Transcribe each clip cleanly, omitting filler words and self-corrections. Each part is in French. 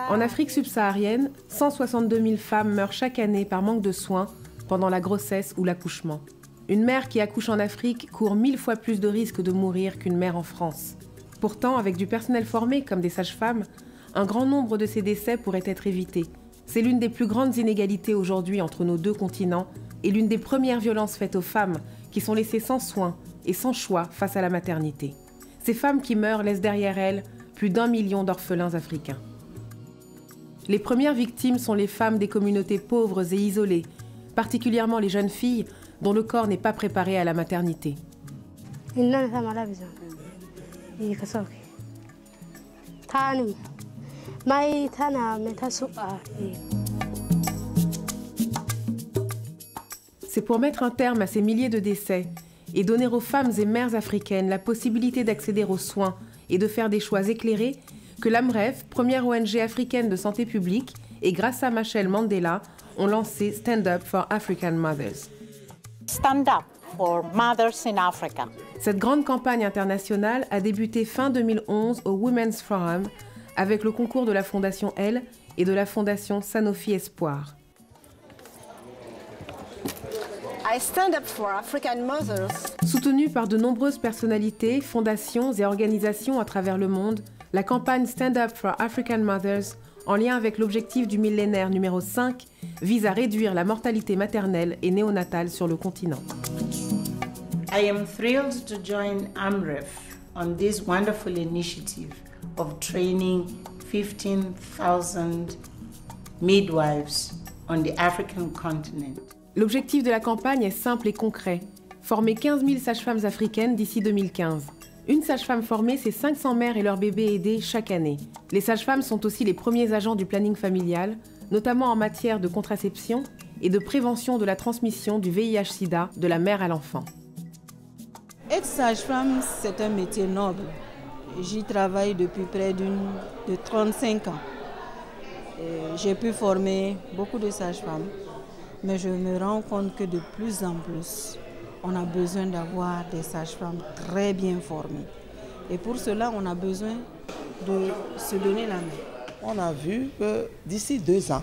En Afrique subsaharienne, 162 000 femmes meurent chaque année par manque de soins pendant la grossesse ou l'accouchement. Une mère qui accouche en Afrique court 1000 fois plus de risques de mourir qu'une mère en France. Pourtant, avec du personnel formé comme des sages-femmes, un grand nombre de ces décès pourraient être évités. C'est l'une des plus grandes inégalités aujourd'hui entre nos deux continents et l'une des premières violences faites aux femmes qui sont laissées sans soins et sans choix face à la maternité. Ces femmes qui meurent laissent derrière elles plus d'1 million d'orphelins africains. Les premières victimes sont les femmes des communautés pauvres et isolées, particulièrement les jeunes filles dont le corps n'est pas préparé à la maternité. C'est pour mettre un terme à ces milliers de décès et donner aux femmes et mères africaines la possibilité d'accéder aux soins et de faire des choix éclairés que l'AMREF, première ONG africaine de santé publique, et grâce à Machel Mandela, ont lancé Stand Up for African Mothers. Stand Up for Mothers in Africa. Cette grande campagne internationale a débuté fin 2011 au Women's Forum avec le concours de la Fondation Elle et de la Fondation Sanofi Espoir. I stand up for African mothers. Soutenue par de nombreuses personnalités, fondations et organisations à travers le monde, la campagne Stand Up for African Mothers, en lien avec l'objectif du millénaire numéro 5, vise à réduire la mortalité maternelle et néonatale sur le continent. I am thrilled to join AMREF on this wonderful initiative of training 15,000 midwives on the African continent. L'objectif de la campagne est simple et concret. Former 15 000 sages-femmes africaines d'ici 2015. Une sage-femme formée, c'est 500 mères et leurs bébés aidés chaque année. Les sages-femmes sont aussi les premiers agents du planning familial, notamment en matière de contraception et de prévention de la transmission du VIH/SIDA de la mère à l'enfant. Être sage-femme, c'est un métier noble. J'y travaille depuis près de 35 ans. J'ai pu former beaucoup de sages-femmes. Mais je me rends compte que de plus en plus, on a besoin d'avoir des sages-femmes très bien formées. Et pour cela, on a besoin de se donner la main. On a vu que d'ici 2 ans,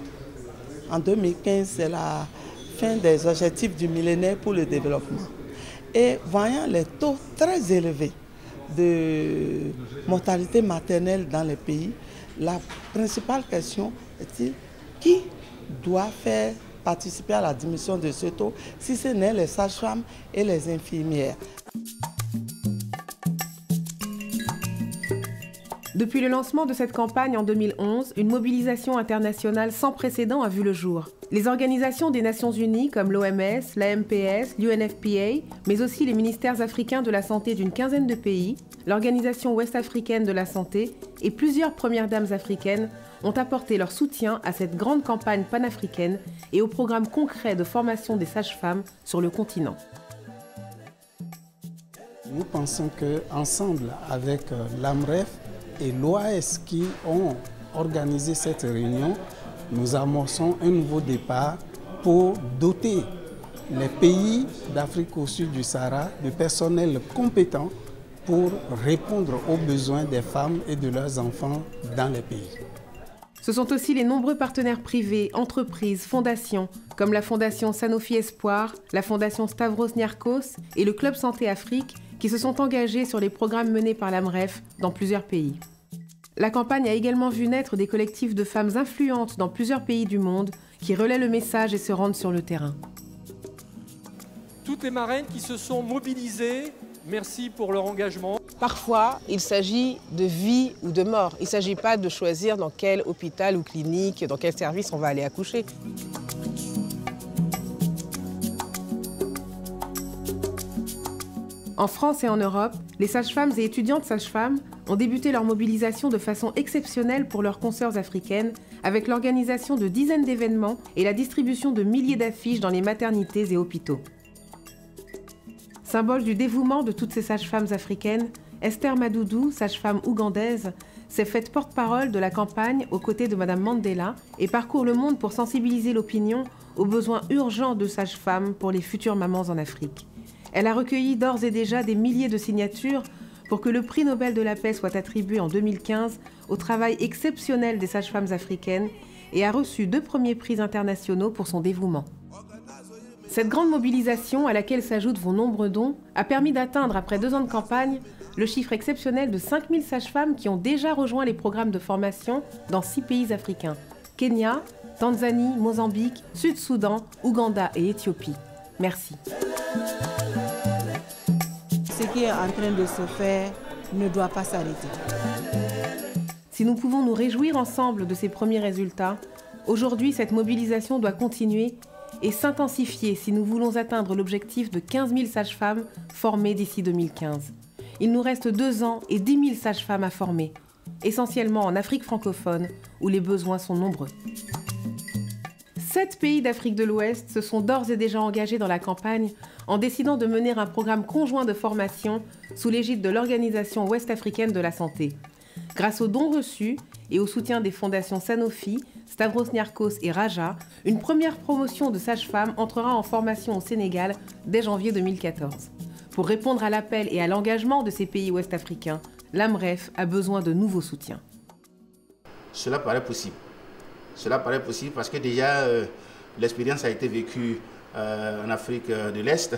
en 2015, c'est la fin des objectifs du millénaire pour le développement. Et voyant les taux très élevés de mortalité maternelle dans les pays, la principale question est qui doit faire participer à la diminution de ce taux, si ce n'est les sages-femmes et les infirmières. Depuis le lancement de cette campagne en 2011, une mobilisation internationale sans précédent a vu le jour. Les organisations des Nations Unies comme l'OMS, l'AMPS, l'UNFPA, mais aussi les ministères africains de la santé d'une quinzaine de pays, l'Organisation ouest-africaine de la santé et plusieurs premières dames africaines ont apporté leur soutien à cette grande campagne panafricaine et au programme concret de formation des sages-femmes sur le continent. Nous pensons qu'ensemble avec l'AMREF et l'OAS qui ont organisé cette réunion, nous amorçons un nouveau départ pour doter les pays d'Afrique au sud du Sahara de personnel compétent pour répondre aux besoins des femmes et de leurs enfants dans les pays. Ce sont aussi les nombreux partenaires privés, entreprises, fondations, comme la Fondation Sanofi Espoir, la Fondation Stavros Niarchos et le Club Santé Afrique qui se sont engagés sur les programmes menés par l'AMREF dans plusieurs pays. La campagne a également vu naître des collectifs de femmes influentes dans plusieurs pays du monde qui relaient le message et se rendent sur le terrain. Toutes les marraines qui se sont mobilisées, merci pour leur engagement. Parfois, il s'agit de vie ou de mort. Il ne s'agit pas de choisir dans quel hôpital ou clinique, dans quel service on va aller accoucher. En France et en Europe, les sages-femmes et étudiantes sages-femmes ont débuté leur mobilisation de façon exceptionnelle pour leurs consoeurs africaines avec l'organisation de dizaines d'événements et la distribution de milliers d'affiches dans les maternités et hôpitaux. Symbole du dévouement de toutes ces sages-femmes africaines, Esther Madoudou, sage-femme ougandaise, s'est faite porte-parole de la campagne aux côtés de Madame Mandela et parcourt le monde pour sensibiliser l'opinion aux besoins urgents de sages-femmes pour les futures mamans en Afrique. Elle a recueilli d'ores et déjà des milliers de signatures pour que le prix Nobel de la paix soit attribué en 2015 au travail exceptionnel des sages-femmes africaines et a reçu 2 premiers prix internationaux pour son dévouement. Cette grande mobilisation, à laquelle s'ajoutent vos nombreux dons, a permis d'atteindre, après 2 ans de campagne, le chiffre exceptionnel de 5000 sages-femmes qui ont déjà rejoint les programmes de formation dans 6 pays africains: Kenya, Tanzanie, Mozambique, Sud-Soudan, Ouganda et Éthiopie. Merci. Ce qui est en train de se faire ne doit pas s'arrêter. Si nous pouvons nous réjouir ensemble de ces premiers résultats, aujourd'hui cette mobilisation doit continuer et s'intensifier si nous voulons atteindre l'objectif de 15 000 sages-femmes formées d'ici 2015. Il nous reste 2 ans et 10 000 sages-femmes à former, essentiellement en Afrique francophone où les besoins sont nombreux. 7 pays d'Afrique de l'Ouest se sont d'ores et déjà engagés dans la campagne en décidant de mener un programme conjoint de formation sous l'égide de l'Organisation ouest-africaine de la santé. Grâce aux dons reçus et au soutien des fondations Sanofi, Stavros Niarchos et Raja, une première promotion de sages-femmes entrera en formation au Sénégal dès janvier 2014. Pour répondre à l'appel et à l'engagement de ces pays ouest-africains, l'AMREF a besoin de nouveaux soutiens. Cela paraît possible. Cela paraît possible parce que déjà l'expérience a été vécue en Afrique de l'Est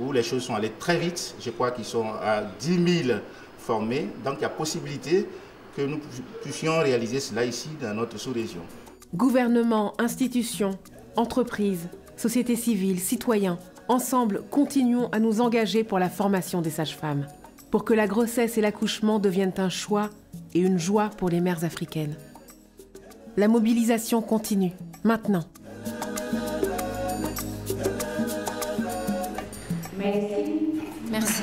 où les choses sont allées très vite. Je crois qu'ils sont à 10 000 formés. Donc il y a possibilité que nous puissions réaliser cela ici dans notre sous-région. Gouvernement, institutions, entreprises, société civile, citoyens, ensemble, continuons à nous engager pour la formation des sages-femmes, pour que la grossesse et l'accouchement deviennent un choix et une joie pour les mères africaines. La mobilisation continue, maintenant. Merci.